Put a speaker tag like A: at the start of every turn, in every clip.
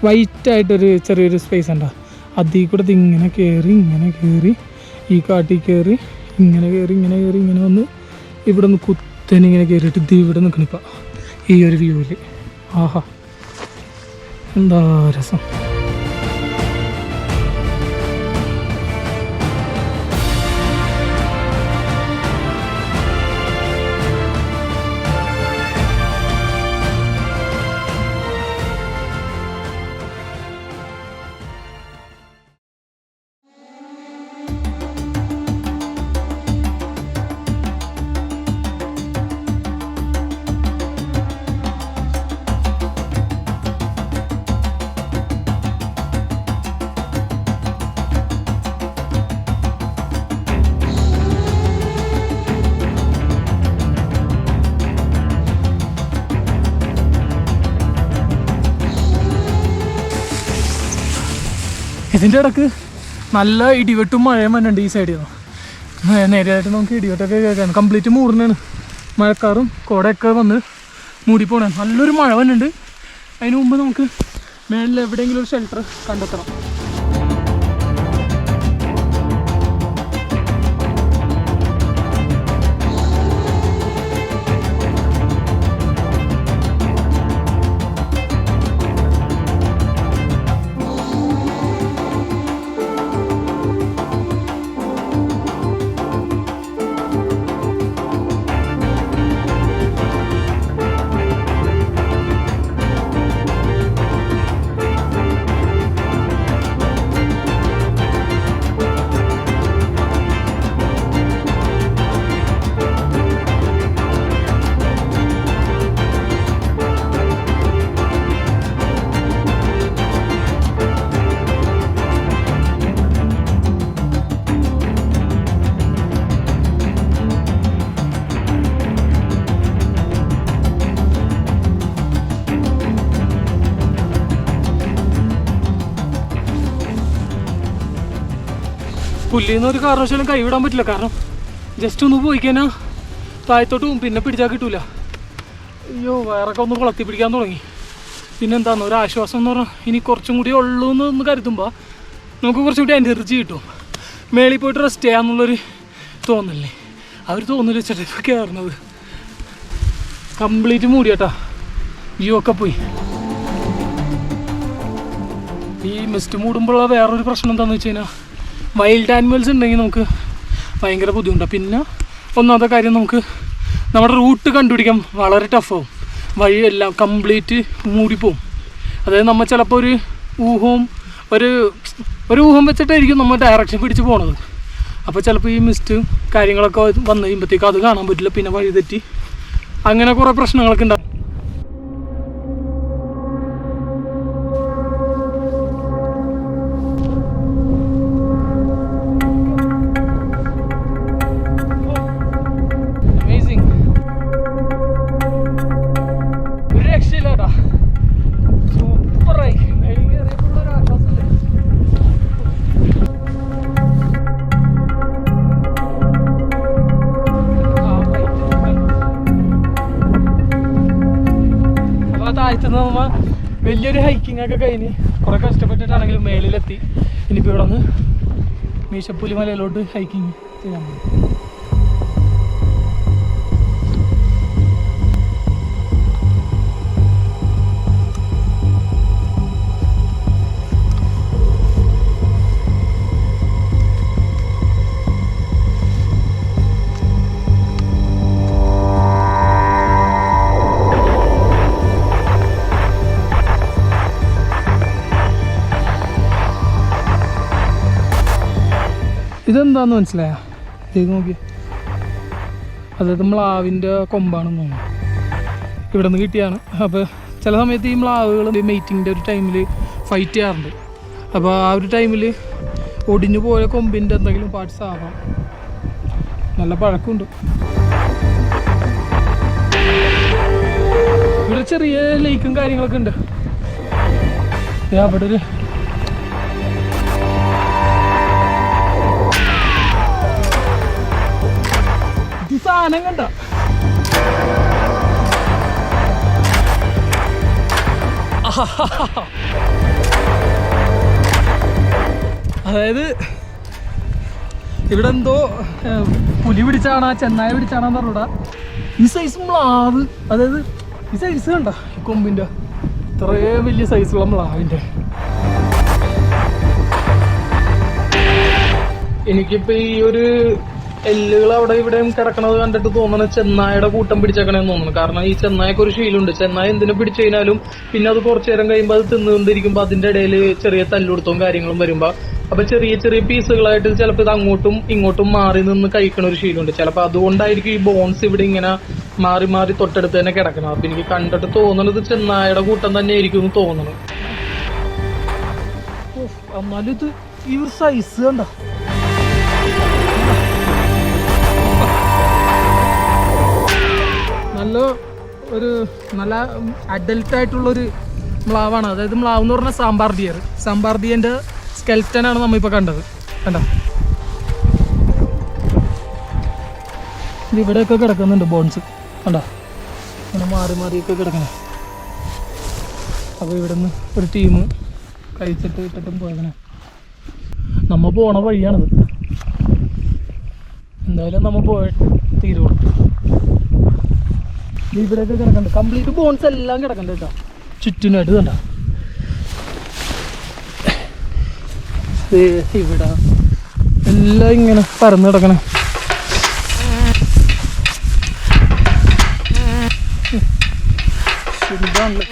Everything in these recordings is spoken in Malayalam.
A: വൈറ്റായിട്ടൊരു ചെറിയൊരു സ്പേസ് ഉണ്ടോ, അതിൽ കൂടെ ഇങ്ങനെ കയറി ഈ കാട്ടിൽ കയറി ഇങ്ങനെ വന്ന് ഇവിടെ നിന്ന് കുത്തനിങ്ങനെ കയറിയിട്ട് ഇത് ഇവിടെ നിൽക്കണിപ്പോൾ ഈ ഒരു വ്യൂവിൽ. ആഹാ, എന്താ രസം. ഇതിൻ്റെ ഇടക്ക് നല്ല ഇടിവെട്ടും മഴയും വന്നുണ്ട് ഈ സൈഡിൽ നിന്ന്. നേരെയായിട്ട് നമുക്ക് ഇടിവെട്ടൊക്കെ കേൾക്കാൻ കംപ്ലീറ്റ് മൂടുന്നതാണ്. മഴക്കാറും കോടയൊക്കെ വന്ന് മൂടിപ്പോണേ. നല്ലൊരു മഴ വന്നുണ്ട്. അതിന് മുമ്പ് നമുക്ക് മേളിൽ എവിടെയെങ്കിലും ഒരു ഷെൽട്ടർ കണ്ടെത്തണം. പുല്ലിന്ന് ഒരു കാരണവശാലും കൈവിടാൻ പറ്റില്ല. കാരണം ജസ്റ്റ് ഒന്ന് പോയി കഴിഞ്ഞാൽ താഴത്തോട്ട് പോകും, പിന്നെ പിടിച്ചാൽ കിട്ടൂല. അയ്യോ, വയറൊക്കെ ഒന്ന് കുളത്തി പിടിക്കാൻ തുടങ്ങി. പിന്നെന്താന്ന് ഒരു ആശ്വാസം എന്ന് പറഞ്ഞാൽ ഇനി കുറച്ചും കൂടി ഉള്ളൂ എന്ന് കരുതുമ്പോൾ നമുക്ക് കുറച്ചും കൂടി എനർജി കിട്ടും. മേളിൽ പോയിട്ട് റെസ്റ്റ് ചെയ്യാന്നുള്ളൊരു തോന്നല്ലേ, അവർ തോന്നില്ല ചേട്ടാ. ഇപ്പോൾ കയറുന്നത് കംപ്ലീറ്റ് മൂടിയാട്ടാ, വ്യൂ ഒക്കെ പോയി. ഈ മിസ്റ്റ് മൂടുമ്പോഴുള്ള വേറൊരു പ്രശ്നം എന്താണെന്ന് വെച്ച് കഴിഞ്ഞാൽ വൈൽഡ് ആനിമൽസ് ഉണ്ടെങ്കിൽ നമുക്ക് ഭയങ്കര ബുദ്ധിമുട്ടാണ്. പിന്നെ ഒന്നാമത്തെ കാര്യം, നമുക്ക് നമ്മുടെ റൂട്ട് കണ്ടുപിടിക്കാൻ വളരെ ടഫാവും. വഴിയെല്ലാം കംപ്ലീറ്റ് മൂടിപ്പോവും. അതായത് നമ്മൾ ചിലപ്പോൾ ഒരു ഊഹം വെച്ചിട്ടായിരിക്കും നമ്മൾ ഡയറക്ഷൻ പിടിച്ച് പോണത്. അപ്പോൾ ചിലപ്പോൾ ഈ മിസ്റ്റ് കാര്യങ്ങളൊക്കെ വന്നു കഴിയുമ്പോഴത്തേക്കും അത് കാണാൻ പറ്റില്ല, പിന്നെ വഴി തെറ്റി അങ്ങനെ കുറേ പ്രശ്നങ്ങളൊക്കെ ഉണ്ടാകും. വലിയൊരു ഹൈക്കിംഗ് ഒക്കെ കഴിഞ്ഞ് കുറേ കഷ്ടപ്പെട്ടിട്ടാണെങ്കിലും മേളിലെത്തി. ഇനിയിപ്പോൾ ഇവിടെ നിന്ന് മീശപ്പുലി മലയിലോട്ട് ഹൈക്കിങ് ചെയ്യാൻ പറ്റും. ഇതെന്താന്ന് മനസ്സിലായോ? ഇത് നോക്കി, അതായത് മ്ലാവിൻ്റെ കൊമ്പാണെന്ന് തോന്നുന്നു. ഇവിടെ നിന്ന് കിട്ടിയാണ്. അപ്പോൾ ചില സമയത്ത് ഈ മ്ലാവുകൾ മെയ്റ്റിങ്ങിൻ്റെ ഒരു ടൈമിൽ ഫൈറ്റ് ചെയ്യാറുണ്ട്. അപ്പോൾ ആ ഒരു ടൈമിൽ ഒടിഞ്ഞു പോയ കൊമ്പിൻ്റെ എന്തെങ്കിലും പാർട്സ് ആവാം. നല്ല പഴക്കമുണ്ട്. ഇവിടെ ചെറിയ ലേക്കും കാര്യങ്ങളൊക്കെ ഉണ്ട്. അവിടെ ഒരു സാധനം കണ്ട അതായത് ഇവിടെ എന്തോ പുലി പിടിച്ചാണോ ചെന്നായ പിടിച്ചാണോന്ന് പറഞ്ഞൂടാ. ഈ സൈസ് മ്ലാവ്, അതായത് ഈ സൈസ് കണ്ട കൊമ്പിൻ്റെ ഇത്രയും വലിയ സൈസുള്ള മ്ലാവിൻ്റെ. എനിക്കിപ്പോ ഈ ഒരു എല്ലുകൾ അവിടെ ഇവിടെയും കിടക്കണത് കണ്ടിട്ട് തോന്നണത് ചെന്നായയുടെ കൂട്ടം പിടിച്ചേക്കണേന്ന് തോന്നുന്നു. കാരണം ഈ ചെന്നായൊക്കെ ഒരു ശീലമുണ്ട്, ചെന്നായ എന്തിനു പിടിച്ചു കഴിഞ്ഞാലും പിന്നെ അത് കുറച്ചു നേരം കഴിയുമ്പോൾ അത് തിന്നുകൊണ്ടിരിക്കുമ്പോൾ അതിന്റെ ഇടയിൽ ചെറിയ തല്ലുകൊടുത്തവും കാര്യങ്ങളും വരുമ്പോ അപ്പൊ ചെറിയ ചെറിയ പീസുകളായിട്ട് ചിലപ്പോൾ ഇത് അങ്ങോട്ടും ഇങ്ങോട്ടും മാറി നിന്ന് കഴിക്കണ ഒരു ശീലമുണ്ട്. ചിലപ്പോൾ അതുകൊണ്ടായിരിക്കും ഈ ബോൺസ് ഇവിടെ ഇങ്ങനെ മാറി മാറി തൊട്ടടുത്ത് തന്നെ കിടക്കണം. അപ്പൊ എനിക്ക് കണ്ടിട്ട് തോന്നണത് ചെന്നായയുടെ കൂട്ടം തന്നെ ആയിരിക്കും എന്ന് തോന്നണം. എന്നാലും ഇത് ഈ ഒരു സൈസ് കണ്ട, നല്ല അഡൽട്ടായിട്ടുള്ളൊരു മ്ലാവാണ്. അതായത് മ്ലാവ് എന്ന് പറഞ്ഞാൽ സാമ്പാർ ഡിയൻ്റെ സ്കെൽറ്റനാണ് നമ്മളിപ്പോൾ കണ്ടത്. കണ്ട ഇവിടെയൊക്കെ കിടക്കുന്നുണ്ട് ബോൺസ്, കണ്ട ഇങ്ങനെ മാറി മാറിയൊക്കെ കിടക്കണം. അപ്പോൾ ഇവിടെ നിന്ന് ഒരു ടീം കഴിച്ചിട്ട് ഇട്ടിട്ടും പോയതാണ്. നമ്മൾ പോണ വഴിയാണിത്. എന്തായാലും നമ്മൾ പോയി തീരുള്ളൂ. ഇവിടെയൊക്കെ കിടക്കണ്ട, കംപ്ലീറ്റ് ബോൺസ് എല്ലാം കിടക്കണ്ട കേട്ടോ, ചുറ്റിനായിട്ട് കണ്ട. ഇവിടെ എല്ലാം ഇങ്ങനെ പരന്ന് കിടക്കണേ. ശരിയാണല്ലോ.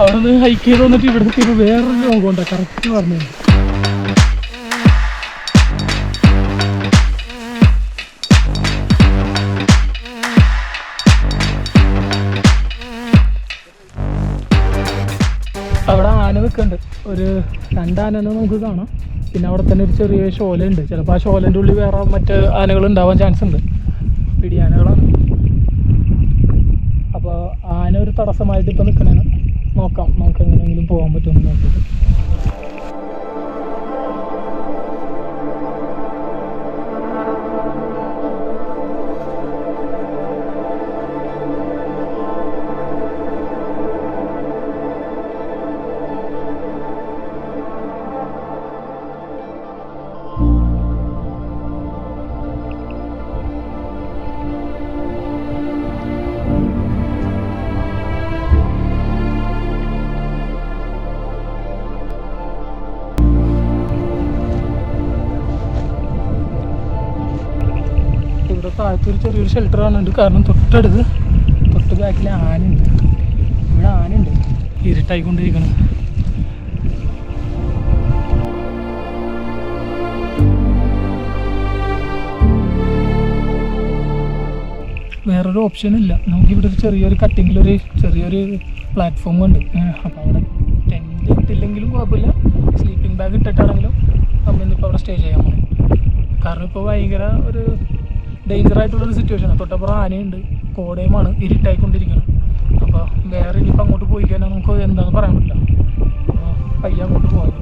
A: അവിടെ നിന്ന് ഹൈക്ക് ചെയ്ത് വന്നിട്ട് ഇവിടെ എത്തിയപ്പോൾ വേറൊരു രോഗമുണ്ട്, കറക്റ്റ് പറഞ്ഞു. അവിടെ ആന നിൽക്കുന്നുണ്ട്, ഒരു 2 ആനനെ നമുക്ക് കാണാം. പിന്നെ അവിടെ തന്നെ ഒരു ചെറിയ ഷോലുണ്ട്. ചിലപ്പോൾ ആ ഷോലിൻ്റെ ഉള്ളിൽ വേറെ മറ്റ് ആനകൾ ഉണ്ടാവാൻ ചാൻസ് ഉണ്ട്, പിടിയാനകളാണ്. അപ്പോൾ ആന ഒരു തടസ്സമായിട്ട് ഇപ്പോൾ നിൽക്കണേന്. നോക്കാം നമുക്ക് എങ്ങനെയെങ്കിലും പോകാൻ പറ്റുമെന്ന് നോക്കിയിട്ട്. താഴത്തൊരു ചെറിയൊരു ഷെൽട്ടർ കാണുന്നുണ്ട്. കാരണം തൊട്ട് ബാക്കിൽ ആനയുണ്ട്. ഇവിടെ ആനയുണ്ട്. ഇരുട്ടായിക്കൊണ്ടിരിക്കണം. വേറൊരു ഓപ്ഷൻ ഇല്ല. നമുക്കിവിടെ ഒരു ചെറിയൊരു കട്ടിങ്ങിലൊരു ചെറിയൊരു പ്ലാറ്റ്ഫോം ഉണ്ട്. അപ്പോൾ അവിടെ ടെൻറ്റ് ഇട്ടില്ലെങ്കിലും കുഴപ്പമില്ല, സ്ലീപ്പിംഗ് ബാഗ് ഇട്ടിട്ടാണെങ്കിലും നമ്മൾ ഇന്നിപ്പോൾ അവിടെ സ്റ്റേ ചെയ്യാൻ പോകും. കാരണം ഇപ്പോൾ ഭയങ്കര ഒരു ഡേഞ്ചറായിട്ടുള്ളൊരു സിറ്റുവേഷനാണ്. തൊട്ടപ്പുറം ആനയുണ്ട്, കോടയുമാണ്, ഇരുട്ടായിക്കൊണ്ടിരിക്കണം. അപ്പോൾ വേറെ ഇനിയിപ്പോൾ അങ്ങോട്ട് പോയി കഴിഞ്ഞാൽ നമുക്ക് എന്താണെന്ന് പറയാൻ പറ്റില്ല. അപ്പോൾ പയ്യെ അങ്ങോട്ട് പോകാൻ.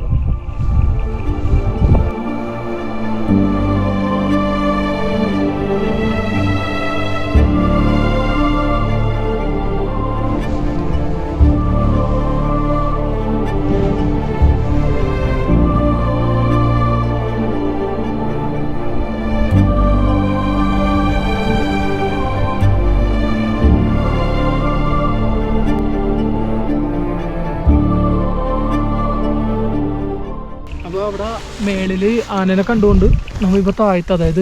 A: അപ്പോൾ അവിടെ മേളിൽ ആനനെ കണ്ടുകൊണ്ട് നമ്മളിപ്പോൾ താഴത്ത്, അതായത്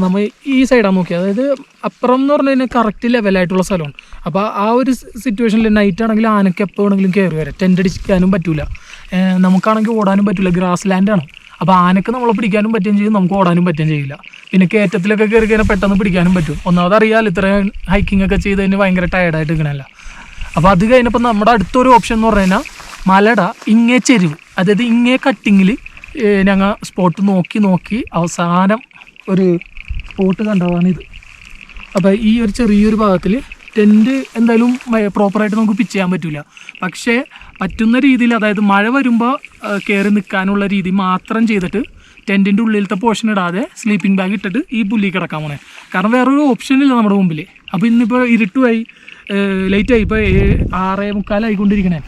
A: നമ്മൾ ഈ സൈഡാണ് നോക്കിയത്, അതായത് അപ്പുറം എന്ന് പറഞ്ഞു കഴിഞ്ഞാൽ കറക്റ്റ് ലെവലായിട്ടുള്ള സ്ഥലമാണ്. അപ്പോൾ ആ ഒരു സിറ്റുവേഷനിൽ നൈറ്റ് ആണെങ്കിൽ ആനയ്ക്ക് എപ്പോൾ വേണമെങ്കിലും കയറി വരാം. ടെൻ്റ് അടിക്കാനും പറ്റില്ല, നമുക്കാണെങ്കിൽ ഓടാനും പറ്റില്ല, ഗ്രാസ് ലാൻഡാണ്. അപ്പോൾ ആനക്ക് നമ്മളെ പിടിക്കാനും പറ്റുകയും ചെയ്യും, നമുക്ക് ഓടാനും പറ്റുകയും ചെയ്യില്ല. പിന്നെ കയറ്റത്തിലൊക്കെ കയറി കഴിഞ്ഞാൽ പെട്ടെന്ന് പിടിക്കാനും പറ്റും. ഒന്നാമത് അറിയാമല്ലോ, ഇത്രയും ഹൈക്കിംഗ് ഒക്കെ ചെയ്ത് കഴിഞ്ഞാൽ ഭയങ്കര ടയർഡായിട്ട് ഇരിക്കണമല്ല. അപ്പോൾ അത് കഴിഞ്ഞപ്പോൾ നമ്മുടെ അടുത്തൊരു ഓപ്ഷൻ എന്ന് പറഞ്ഞു കഴിഞ്ഞാൽ മലട ഇങ്ങേ ചെരിവ്, അതായത് ഇങ്ങേ കട്ടിങ്ങിൽ ഞങ്ങൾ സ്പോട്ട് നോക്കി അവസാനം ഒരു സ്പോട്ട് കണ്ടതാണിത്. അപ്പോൾ ഈ ഒരു ചെറിയൊരു ഭാഗത്തിൽ ടെൻറ്റ് എന്തായാലും പ്രോപ്പറായിട്ട് നമുക്ക് പിച്ച് ചെയ്യാൻ പറ്റില്ല. പക്ഷേ പറ്റുന്ന രീതിയിൽ, അതായത് മഴ വരുമ്പോൾ കയറി നിൽക്കാനുള്ള രീതി മാത്രം ചെയ്തിട്ട് ടെൻറ്റിൻ്റെ ഉള്ളിലത്തെ പോർഷൻ ഇടാതെ സ്ലീപ്പിംഗ് ബാഗ് ഇട്ടിട്ട് ഈ പുല്ലി കിടക്കാൻ പോണേ. കാരണം വേറൊരു ഓപ്ഷനില്ല നമ്മുടെ മുമ്പിൽ. അപ്പോൾ ഇന്നിപ്പോൾ ഇരുട്ടുമായി, ലേറ്റായി, ഇപ്പോൾ 6:45 ആയിക്കൊണ്ടിരിക്കണേ.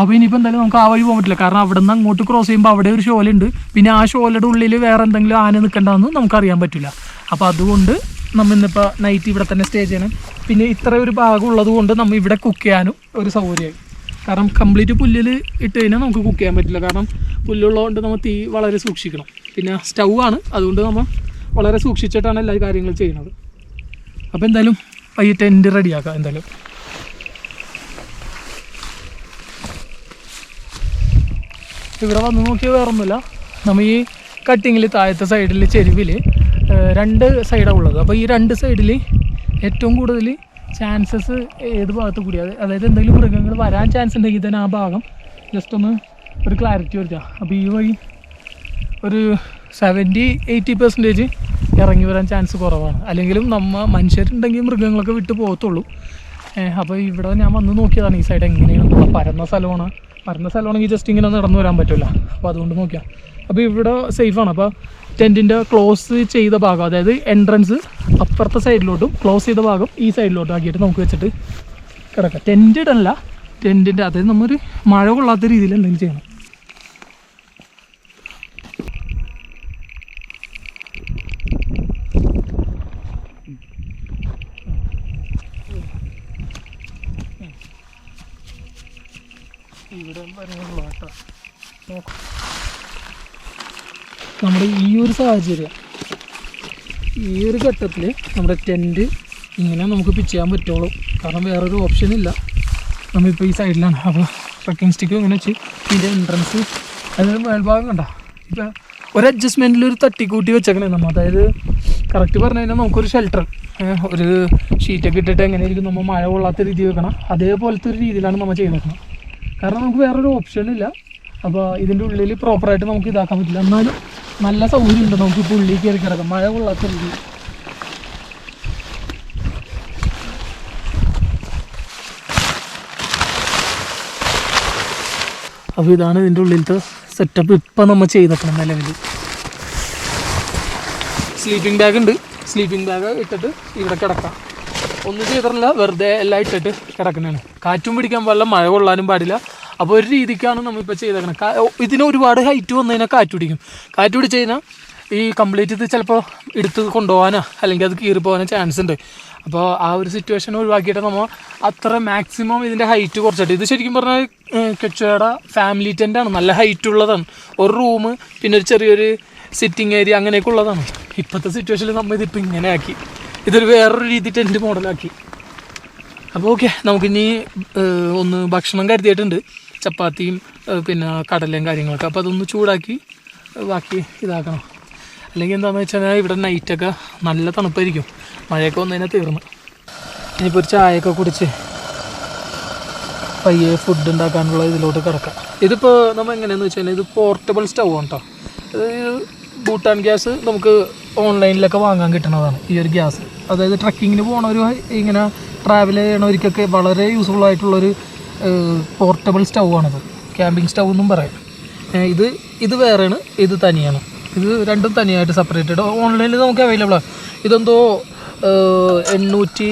A: അപ്പോൾ ഇനിയിപ്പോൾ എന്തായാലും നമുക്ക് ആ വഴി പോകാൻ പറ്റില്ല. കാരണം അവിടെ നിന്ന് അങ്ങോട്ട് ക്രോസ് ചെയ്യുമ്പോൾ അവിടെ ഒരു ഷോലുണ്ട്, പിന്നെ ആ ഷോലയുടെ ഉള്ളിൽ വേറെ എന്തെങ്കിലും ആന നിൽക്കേണ്ടതെന്ന് നമുക്കറിയാൻ പറ്റില്ല. അപ്പോൾ അതുകൊണ്ട് നമ്മൾ ഇന്നിപ്പോൾ നൈറ്റ് ഇവിടെ തന്നെ സ്റ്റേ ചെയ്യണം. പിന്നെ ഇത്ര ഒരു ഭാഗം ഉള്ളത് കൊണ്ട് നമ്മൾ ഇവിടെ കുക്ക് ചെയ്യാനും ഒരു സൗകര്യമായി. കാരണം കംപ്ലീറ്റ് പുല്ലിൽ ഇട്ട് കഴിഞ്ഞാൽ നമുക്ക് കുക്ക് ചെയ്യാൻ പറ്റില്ല. കാരണം പുല്ലുള്ളതുകൊണ്ട് നമ്മൾ തീ വളരെ സൂക്ഷിക്കണം. പിന്നെ സ്റ്റൗ ആണ്, അതുകൊണ്ട് നമ്മൾ വളരെ സൂക്ഷിച്ചിട്ടാണ് എല്ലാ കാര്യങ്ങളും ചെയ്യുന്നത്. അപ്പോൾ എന്തായാലും ഈ ടെൻറ്റ് റെഡിയാക്കാം. എന്തായാലും ഇവിടെ വന്ന് നോക്കിയാൽ വേറൊന്നുമില്ല, നമ്മൾ ഈ കട്ടിങ്ങിൽ താഴത്തെ സൈഡിൽ ചെരുവിൽ 2 സൈഡാണ് ഉള്ളത്. അപ്പോൾ ഈ 2 സൈഡിൽ ഏറ്റവും കൂടുതൽ ചാൻസസ് ഏത് ഭാഗത്ത് കൂടി, അതായത് എന്തെങ്കിലും മൃഗങ്ങൾ വരാൻ ചാൻസ് ഉണ്ടെങ്കിൽ തന്നെ ആ ഭാഗം ജസ്റ്റ് ഒന്ന് ഒരു ക്ലാരിറ്റി വരുത്തുക. അപ്പോൾ ഈ വഴി ഒരു 70-80% ഇറങ്ങി വരാൻ ചാൻസ് കുറവാണ്. അല്ലെങ്കിലും മനുഷ്യരുണ്ടെങ്കിൽ മൃഗങ്ങളൊക്കെ വിട്ട് പോകത്തുള്ളൂ. അപ്പോൾ ഇവിടെ ഞാൻ വന്ന് നോക്കിയതാണ് ഈ സൈഡ് എങ്ങനെയാണ്. പരന്ന സ്ഥലമാണെങ്കിൽ ജസ്റ്റ് ഇങ്ങനെ നടന്നു വരാൻ പറ്റില്ല. അപ്പോൾ അതുകൊണ്ട് നോക്കിയാൽ അപ്പോൾ ഇവിടെ സേഫാണ്. അപ്പോൾ ടെൻറ്റിൻ്റെ ക്ലോസ് ചെയ്ത ഭാഗം, അതായത് എൻട്രൻസ് അപ്പുറത്തെ സൈഡിലോട്ടും ക്ലോസ് ചെയ്ത ഭാഗം ഈ സൈഡിലോട്ടും ആക്കിയിട്ട് നമുക്ക് വെച്ചിട്ട് കിടക്കാം. ടെൻറ്റ് ഇടല്ല, ടെൻറ്റിൻ്റെ അതായത് നമ്മൊരു മഴ കൊള്ളാത്ത രീതിയിൽ എന്തെങ്കിലും ചെയ്യണം. ഇവിടെ നമ്മുടെ ഈ ഒരു സാഹചര്യം, ഈ ഒരു ഘട്ടത്തിൽ നമ്മുടെ ടെൻറ്റ് ഇങ്ങനെ നമുക്ക് പിച്ച് ചെയ്യാൻ പറ്റുള്ളൂ. കാരണം വേറൊരു ഓപ്ഷനില്ല. നമ്മളിപ്പോൾ ഈ സൈഡിലാണ്. അപ്പോൾ ട്രക്കിംഗ് സ്റ്റിക്ക് ഇങ്ങനെ വെച്ച് ഇതിൻ്റെ എൻട്രൻസ്, അതായത് മേൽഭാഗം കണ്ട, ഇപ്പോൾ ഒരു അഡ്ജസ്റ്റ്മെൻറ്റിൽ ഒരു തട്ടിക്കൂട്ടി വെച്ചേക്കണേ നമ്മൾ. അതായത് കറക്റ്റ് പറഞ്ഞു കഴിഞ്ഞാൽ നമുക്കൊരു ഷെൽട്ടർ, ഒരു ഷീറ്റൊക്കെ ഇട്ടിട്ട് എങ്ങനെയായിരിക്കും നമ്മൾ മഴ കൊള്ളാത്ത രീതി വെക്കണം, അതേപോലത്തെ ഒരു രീതിയിലാണ് നമ്മൾ ചെയ്ത് വെക്കണം. കാരണം നമുക്ക് വേറൊരു ഓപ്ഷനില്ല. അപ്പോൾ ഇതിൻ്റെ ഉള്ളിൽ പ്രോപ്പറായിട്ട് നമുക്ക് ഇതാക്കാൻ പറ്റില്ല. എന്നാലും നല്ല സൗകര്യമുണ്ട് നമുക്ക് ഇപ്പോൾ ഉള്ളിൽ കയറി കിടക്കാം മഴ കൊള്ളാത്ത രീതി. അപ്പോൾ ഇതാണ് ഇതിൻ്റെ ഉള്ളിലത്തെ സെറ്റപ്പ്. ഇപ്പം നമ്മൾ ചെയ്തേക്കണം നിലവിൽ. സ്ലീപ്പിംഗ് ബാഗ് ഉണ്ട്, സ്ലീപ്പിംഗ് ബാഗ് ഇട്ടിട്ട് ഇവിടെ കിടക്കാം. ഒന്നും ചെയ്തിട്ടില്ല, വെറുതെ എല്ലാം ഇട്ടിട്ട് കിടക്കുന്നതാണ്. കാറ്റും പിടിക്കാൻ പാടില്ല, മഴ കൊള്ളാനും പാടില്ല. അപ്പോൾ ഒരു രീതിക്കാണ് നമ്മളിപ്പോൾ ചെയ്തേക്കണം. ഇതിന് ഒരുപാട് ഹൈറ്റ് വന്നു കഴിഞ്ഞാൽ കാറ്റ് പിടിക്കും. കാറ്റ് പിടിച്ച് കഴിഞ്ഞാൽ ഈ കംപ്ലീറ്റ് ഇത് ചിലപ്പോൾ എടുത്ത് കൊണ്ടുപോകാനോ അല്ലെങ്കിൽ അത് കീറിപ്പോകാനോ ചാൻസ് ഉണ്ട്. അപ്പോൾ ആ ഒരു സിറ്റുവേഷൻ ഒഴിവാക്കിയിട്ട് നമ്മൾ അത്ര മാക്സിമം ഇതിൻ്റെ ഹൈറ്റ് കുറച്ചിട്ട്, ഇത് ശരിക്കും പറഞ്ഞാൽ കെച്ചയുടെ ഫാമിലി ടെൻ്റാണ്, നല്ല ഹൈറ്റ് ഉള്ളതാണ്. ഒരു റൂം പിന്നെ ഒരു ചെറിയൊരു സിറ്റിംഗ് ഏരിയ അങ്ങനെയൊക്കെ ഉള്ളതാണ്. ഇപ്പോഴത്തെ സിറ്റുവേഷനിൽ നമ്മൾ ഇതിപ്പോൾ ഇങ്ങനെ ആക്കി, ഇതൊരു വേറൊരു രീതി ടെൻറ്റ് മോഡലാക്കി. അപ്പോൾ ഓക്കെ, നമുക്കിനി ഒന്ന് ഭക്ഷണം കരുതിയിട്ടുണ്ട്, ചപ്പാത്തിയും പിന്നെ കടലയും കാര്യങ്ങളൊക്കെ. അപ്പോൾ അതൊന്ന് ചൂടാക്കി ബാക്കി ഇതാക്കണം. അല്ലെങ്കിൽ എന്താണെന്ന് വെച്ചാൽ ഇവിടെ നൈറ്റൊക്കെ നല്ല തണുപ്പായിരിക്കും, മഴയൊക്കെ വന്നതിനെ തീർന്ന്. ഇനിയിപ്പോൾ ഒരു ചായയൊക്കെ കുടിച്ച് പയ്യെ ഫുഡ് ഉണ്ടാക്കാനുള്ള ഇതിലോട്ട് കിടക്കാം. ഇതിപ്പോൾ നമ്മൾ എങ്ങനെയാണെന്ന് വെച്ചാൽ ഇത് പോർട്ടബിൾ സ്റ്റൗ ആണ് കേട്ടോ. ഇത് ഭൂട്ടാൻ ഗ്യാസ് നമുക്ക് ഓൺലൈനിലൊക്കെ വാങ്ങാൻ കിട്ടുന്നതാണ് ഈ ഒരു ഗ്യാസ്. അതായത് ട്രക്കിങ്ങിന് പോകണവർ ഇങ്ങനെ ട്രാവൽ ചെയ്യണവർക്കൊക്കെ വളരെ യൂസ്ഫുൾ ആയിട്ടുള്ളൊരു പോർട്ടബിൾ സ്റ്റൗ ആണിത്. ക്യാമ്പിംഗ് സ്റ്റൗ എന്നും പറയാം. ഇത് വേറെയാണ്, ഇത് തനിയാണ്. ഇത് രണ്ടും തനിയായിട്ട് സെപ്പറേറ്റഡ് ഓൺലൈനിൽ നമുക്ക് അവൈലബിൾ ആണ്. ഇതെന്തോ 800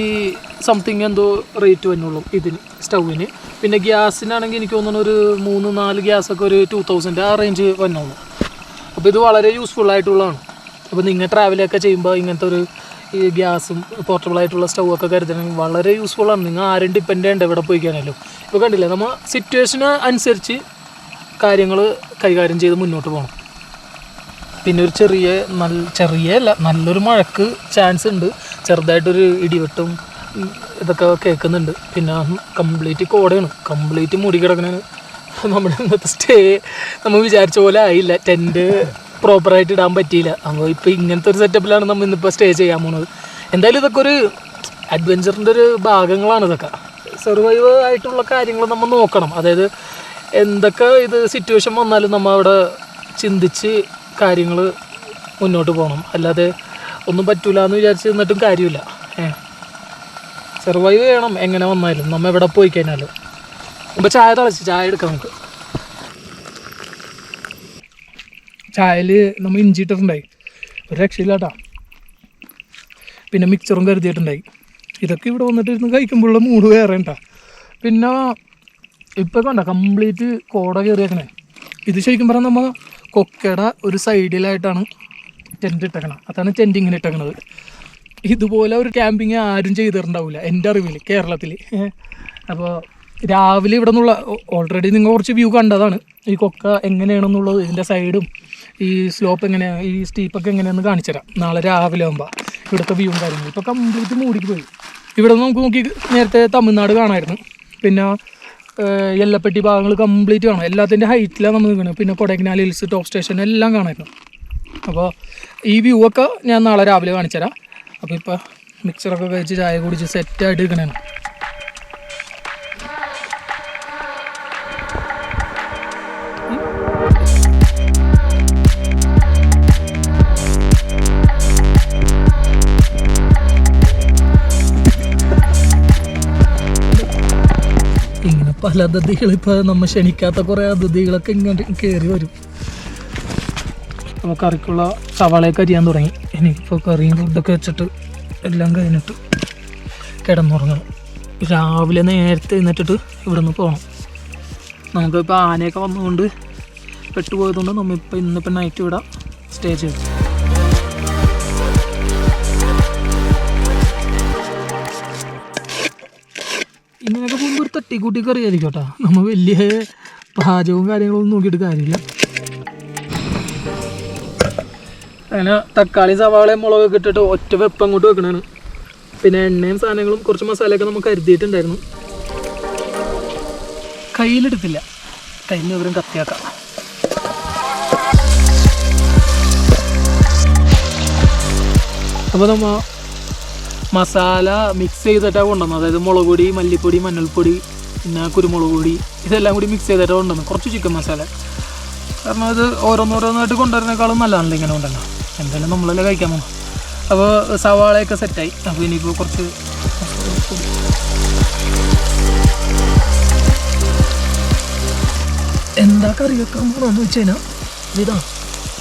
A: സംതിങ് എന്തോ റേറ്റ് വന്നുള്ളൂ ഇതിന്, സ്റ്റൗവിന്. പിന്നെ ഗ്യാസിനാണെങ്കിൽ എനിക്ക് തോന്നുന്നു ഒരു 3-4 ഗ്യാസൊക്കെ ഒരു 2000 ആ റേഞ്ച് വന്നുള്ളൂ. അപ്പോൾ ഇത് വളരെ യൂസ്ഫുൾ ആയിട്ടുള്ളതാണ്. അപ്പോൾ നിങ്ങൾ ട്രാവലൊക്കെ ചെയ്യുമ്പോൾ ഇങ്ങനത്തെ ഒരു ഈ ഗ്യാസും പോർട്ടബിളായിട്ടുള്ള സ്റ്റൗ ഒക്കെ കരുതണമെങ്കിൽ വളരെ യൂസ്ഫുള്ളാണ്. നിങ്ങൾ ആരും ഡിപ്പെൻഡ് ചെയ്യേണ്ട എവിടെ പോയിക്കാനല്ലോ. ഇപ്പോൾ കണ്ടില്ലേ, നമ്മൾ സിറ്റുവേഷന് അനുസരിച്ച് കാര്യങ്ങൾ കൈകാര്യം ചെയ്ത് മുന്നോട്ട് പോകണം. പിന്നെ ഒരു നല്ലൊരു മഴക്ക് ചാൻസ് ഉണ്ട്, ചെറുതായിട്ടൊരു ഇടിവെട്ടും ഇതൊക്കെ കേൾക്കുന്നുണ്ട്. പിന്നെ കംപ്ലീറ്റ് കോടയാണ്, കംപ്ലീറ്റ് മൂടി കിടക്കണതാണ്. നമ്മുടെ ഇന്നത്തെ സ്റ്റേ നമ്മൾ വിചാരിച്ച പോലെ ആയില്ല, ടെൻറ്റ് പ്രോപ്പറായിട്ട് ഇടാൻ പറ്റിയില്ല. അപ്പോൾ ഇപ്പോൾ ഇങ്ങനത്തെ ഒരു സെറ്റപ്പിലാണ് നമ്മൾ ഇന്നിപ്പോൾ സ്റ്റേ ചെയ്യാൻ പോകുന്നത്. എന്തായാലും ഇതൊക്കെ ഒരു അഡ്വഞ്ചറിൻ്റെ ഒരു ഭാഗങ്ങളാണ്. ഇതൊക്കെ സർവൈവ് ആയിട്ടുള്ള കാര്യങ്ങൾ നമ്മൾ നോക്കണം. അതായത് എന്തൊക്കെ ഇത് സിറ്റുവേഷൻ വന്നാലും നമ്മൾ അവിടെ ചിന്തിച്ച് കാര്യങ്ങൾ മുന്നോട്ട് പോകണം. അല്ലാതെ ഒന്നും പറ്റൂല എന്ന് വിചാരിച്ച് നിന്നിട്ടും കാര്യമില്ല. സർവൈവ് ചെയ്യണം എങ്ങനെ വന്നാലും, നമ്മൾ എവിടെ പോയി കഴിഞ്ഞാലും. അപ്പോൾ ചായ എടുക്കാം നമുക്ക്. ചായയിൽ നമ്മൾ ഇഞ്ചി ഇട്ടിട്ടുണ്ടായി, ഒരു രക്ഷയില്ല കേട്ടോ. പിന്നെ മിക്സറും കരുതിയിട്ടുണ്ടായി. ഇതൊക്കെ ഇവിടെ വന്നിട്ട് ഇരുന്ന് കഴിക്കുമ്പോഴുള്ള മൂഡ് വേറെ ഉണ്ടാ. പിന്നെ ഇപ്പോൾ കണ്ട കംപ്ലീറ്റ് കോട കയറിയേക്കണേ. ഇത് ശരിക്കും പറഞ്ഞാൽ നമ്മൾ കൊക്കയുടെ ഒരു സൈഡിലായിട്ടാണ് ടെൻറ്റ് ഇട്ടേക്കണം. അതാണ് ടെൻറ്റ് ഇങ്ങനെ ഇട്ടേക്കണത്. ഇതുപോലെ ഒരു ക്യാമ്പിങ് ആരും ചെയ്തിട്ടുണ്ടാവില്ല എൻ്റെ അറിവിൽ കേരളത്തിൽ. അപ്പോൾ രാവിലെ ഇവിടെ നിന്നുള്ള ഓൾറെഡി നിങ്ങൾ കുറച്ച് വ്യൂ കണ്ടതാണ്, ഈ കൊക്ക എങ്ങനെയാണെന്നുള്ളത്, ഇതിൻ്റെ സൈഡും ഈ സ്ലോപ്പ് എങ്ങനെയാണ്, ഈ സ്റ്റീപ്പൊക്കെ എങ്ങനെയാണെന്ന് കാണിച്ചു തരാം നാളെ രാവിലെ ആകുമ്പോൾ. ഇവിടുത്തെ വ്യൂവും കാര്യങ്ങളും ഇപ്പോൾ കംപ്ലീറ്റ് മൂടിക്ക് പോയി. ഇവിടെ നമുക്ക് നോക്കി നേരത്തെ തമിഴ്നാട് കാണാമായിരുന്നു. പിന്നെ എല്ലപ്പെട്ടി ഭാഗങ്ങൾ കംപ്ലീറ്റ് കാണാം, എല്ലാത്തിൻ്റെ ഹൈറ്റിലാണ് നമ്മൾ നിൽക്കുന്നത്. പിന്നെ കൊടൈക്കനാൽ ഹിൽസ്, ടോപ്പ് സ്റ്റേഷൻ എല്ലാം കാണാമായിരുന്നു. അപ്പോൾ ഈ വ്യൂ ഒക്കെ ഞാൻ നാളെ രാവിലെ കാണിച്ചു തരാം. അപ്പോൾ ഇപ്പോൾ മിക്സറൊക്കെ കഴിച്ച് ചായ കുടിച്ച് സെറ്റായിട്ട് ഇരിക്കണേന്. ഇങ്ങനെ പല അതിഥികൾ, ഇപ്പോൾ നമ്മൾ ക്ഷണിക്കാത്ത കുറേ അതിഥികളൊക്കെ ഇങ്ങനെ കയറി വരും. അപ്പോൾ കറിക്കുള്ള സവാളയൊക്കെ അരിയാൻ തുടങ്ങി. എനിക്കിപ്പോൾ കറിയും ഫുഡൊക്കെ വെച്ചിട്ട് എല്ലാം കഴിഞ്ഞിട്ട് കിടന്നുറങ്ങണം. രാവിലെ നേരത്തെ എഴുന്നേറ്റിട്ട് ഇവിടെ നിന്ന് പോകണം. നമുക്കിപ്പോൾ ആനയൊക്കെ വന്നുകൊണ്ട് പെട്ടുപോയതുകൊണ്ട് നമ്മളിപ്പോൾ ഇന്നിപ്പോൾ നൈറ്റ് ഇവിടെ സ്റ്റേ ചെയ്തു. ഇങ്ങനെയൊക്കെ പോകുമ്പോൾ ഒരു തട്ടിക്കൂട്ടി കറിയായിരിക്കും കേട്ടോ. നമ്മൾ വലിയ പാചകവും കാര്യങ്ങളൊന്നും നോക്കിയിട്ട് കാര്യമില്ല. അങ്ങനെ തക്കാളി സവാളയും മുളകൊക്കെ ഇട്ടിട്ട് ഒറ്റ വെപ്പം അങ്ങോട്ട് വെക്കണതാണ്. പിന്നെ എണ്ണയും സാധനങ്ങളും കുറച്ച് മസാലയൊക്കെ നമുക്ക് കരുതിയിട്ടുണ്ടായിരുന്നു. കയ്യിലെടുത്തില്ല, കയ്യിൽ ഇവരും കത്തിയാക്കാം. അപ്പോൾ നമ്മൾ മസാല മിക്സ് ചെയ്തിട്ടാണ് കൊണ്ടുവന്നത്. അതായത് മുളക് പൊടി, മല്ലിപ്പൊടി, മഞ്ഞൾപ്പൊടി, പിന്നെ കുരുമുളക് പൊടി, ഇതെല്ലാം കൂടി മിക്സ് ചെയ്തിട്ടാണ് കൊണ്ടുവന്നത്. കുറച്ച് ചിക്കൻ മസാല, കാരണം ഇത് ഓരോന്നോരോന്നായിട്ട് കൊണ്ടുവരുന്നേക്കാളും നല്ലതാണല്ലോ ഇങ്ങനെ കൊണ്ടുവരണം. എന്തായാലും നമ്മളെല്ലാം കഴിക്കാൻ പോകും. അപ്പോൾ സവാളയൊക്കെ സെറ്റായി. അപ്പോൾ ഇനിയിപ്പോൾ കുറച്ച് എന്താ കറി വെക്കാൻ പോകണമെന്ന് വെച്ച് കഴിഞ്ഞാൽ ഇതാ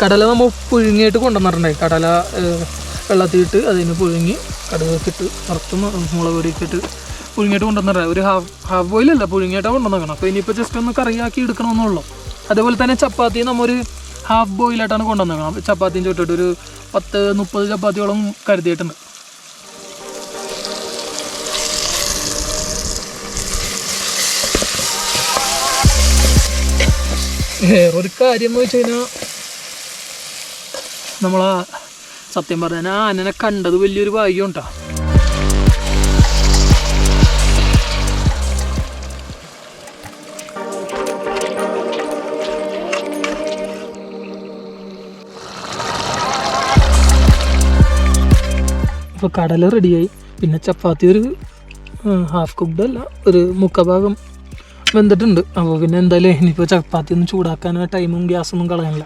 A: കടല നമ്മൾ പുഴുങ്ങിയിട്ട് കൊണ്ടുവന്നിട്ടുണ്ടായി. കടല വെള്ളത്തിയിട്ട് അതിന് പുഴുങ്ങി കടുകൊക്കെ വറുത്ത് മുളക് പൊടിയൊക്കെ ഇട്ട് പുഴുങ്ങിയിട്ട് കൊണ്ടുവന്നിട്ട് ഒരു ഹാഫ് ബോയിലല്ല, പുഴുങ്ങിയിട്ടാണ് കൊണ്ടുവന്നേക്കണം. അപ്പോൾ ഇനിയിപ്പോൾ ജസ്റ്റ് ഒന്ന് കറിയാക്കി എടുക്കണമെന്നുള്ളൂ. അതേപോലെ തന്നെ ചപ്പാത്തി നമ്മൊരു ഹാഫ് ബോയിലായിട്ടാണ് കൊണ്ടുവന്നേക്കണം. ചപ്പാത്തിയും ചുട്ടിട്ട് ഒരു 10-30 ചപ്പാത്തിയോളം കരുതിയിട്ടുണ്ട്. വേറൊരു കാര്യം എന്ന് വെച്ച് കഴിഞ്ഞാൽ നമ്മളാ സത്യം പറഞ്ഞാൽ ആനനെ കണ്ടത് വലിയൊരു ഭാഗ്യം കേട്ടോ. അപ്പോൾ കടല റെഡിയായി. പിന്നെ ചപ്പാത്തി ഒരു ഹാഫ് കുക്ക്ഡ് അല്ല, ഒരു മുക്കാഭാഗം വെന്തിട്ടുണ്ട്. അപ്പോൾ പിന്നെ എന്തായാലും ഇനിയിപ്പോൾ ചപ്പാത്തി ഒന്നും ചൂടാക്കാൻ ടൈമും ഗ്യാസൊന്നും കളയാനില്ല.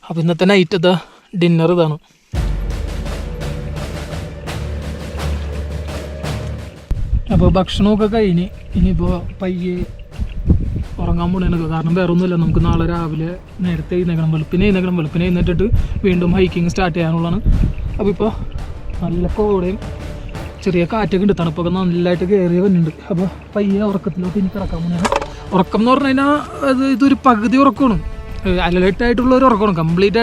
A: അപ്പോൾ ഇന്നത്തെ നൈറ്റ് ഇതാ ഡിന്നർ ഇതാണ്. അപ്പോൾ ഭക്ഷണമൊക്കെ കഴിഞ്ഞ് ഇനിയിപ്പോൾ പയ്യെ ഉറങ്ങാൻ പോകണമെന്നൊക്കെ. കാരണം വേറെ ഒന്നുമില്ല, നമുക്ക് നാളെ രാവിലെ നേരത്തെ എഴുന്നേക്കണം, വെളുപ്പിനെ എഴുന്നേറ്റിട്ട് വീണ്ടും ഹൈക്കിങ് സ്റ്റാർട്ട് ചെയ്യാനുള്ളതാണ്. അപ്പോൾ ഇപ്പോൾ നല്ല കോടയും ചെറിയ കാറ്റൊക്കെ ഉണ്ട്, തണുപ്പൊക്കെ നല്ലതായിട്ട് കയറി വരുന്നുണ്ട്. അപ്പോൾ പയ്യെ ഉറക്കത്തിലോട്ട് ഇനി കിടക്കാൻ പോകുന്നതാണ്. ഉറക്കം എന്ന് പറഞ്ഞു കഴിഞ്ഞാൽ ഇതൊരു പകുതി ഉറക്കമാണ്, അലർട്ടായിട്ടുള്ള ഒരു ഉറക്കമാണ്, കംപ്ലീറ്റ് ആയിട്ട്